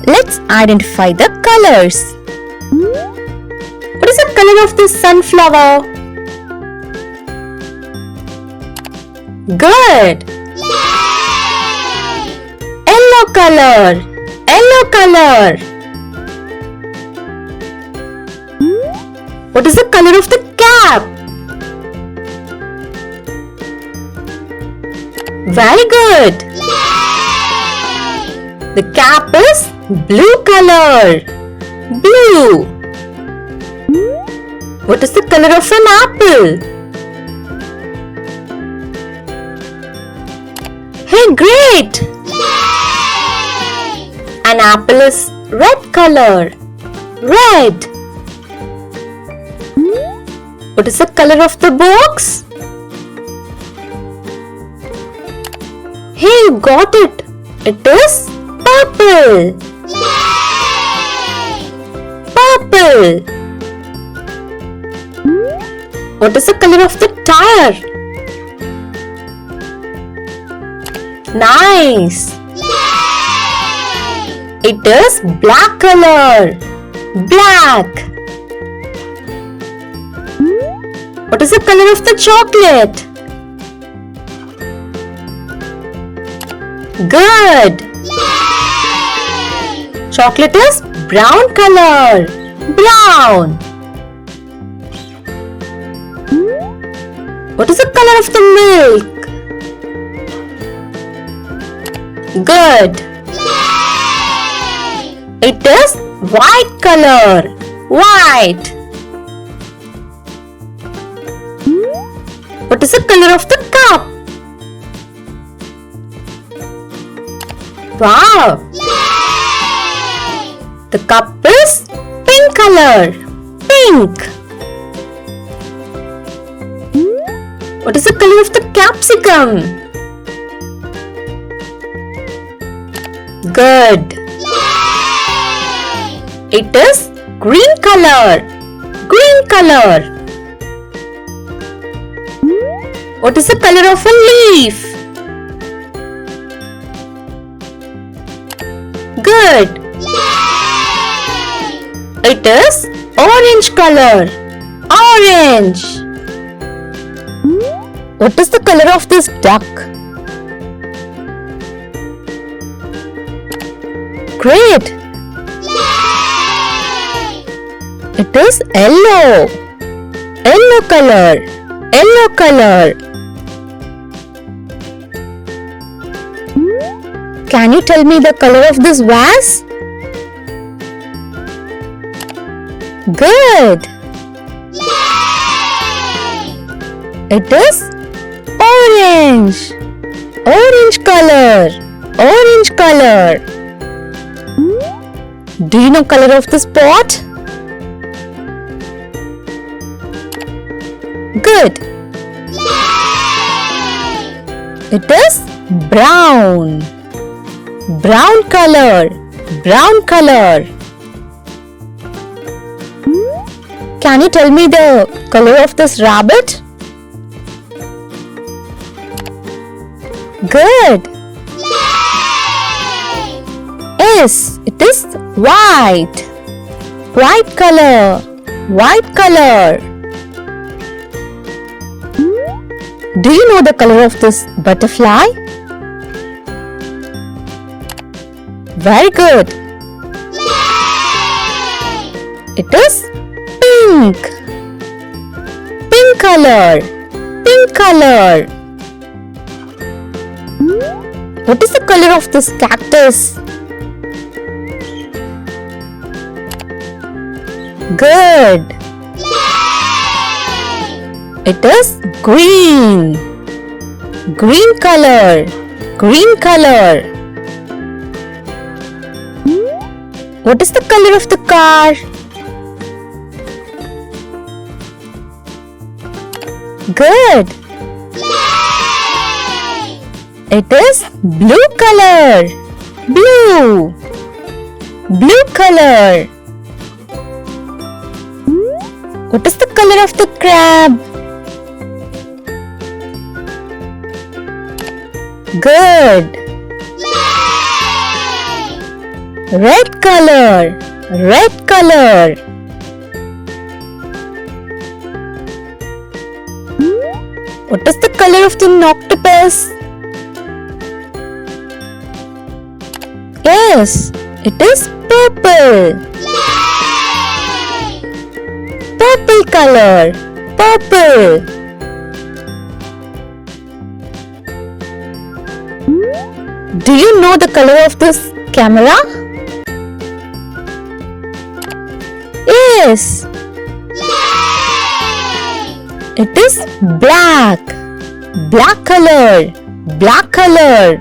Let's identify the colors. What is the color of this sunflower? Good. Yellow color. Yellow color. What is the color of the cap? Very good. The cap is blue color. Blue. What is the color of an apple? Hey, great! An apple is red color. Red. What is the color of the box? Hey, you got it. It is purple. Purple. What is the color of the tire? Nice. It is black color. Black. What is the color of the chocolate? Good. Chocolate is brown color. Brown. What is the color of the milk? Good. It is white color. White. What is the color of the cup? Wow! The cup is pink color. Pink. What is the color of the capsicum? Good. It is green color. Green color. What is the color of a leaf? Good. It is orange color. Orange. What is the color of this duck? Great. It is yellow. Yellow color. Yellow color. Can you tell me the color of this vase? Good. It is orange. Orange color. Orange color. Do you know color of this pot? Good. It is brown. Brown color. Brown color. Can you tell me the color of this rabbit? Good. Yes, it is white. White color. White color. Do you know the color of this butterfly? Very good. It is pink. Pink color. Pink color. What is the color of this cactus? Good. It is green. Green color. Green color. What is the color of the car? Good. It is blue color. Blue. Blue color. What is the color of the crab? Good. Red color. Red color. What is the color of the octopus? Yes, it is purple. Purple color. Purple. Do you know the color of this camera? Yes. It is black. Black color. Black color.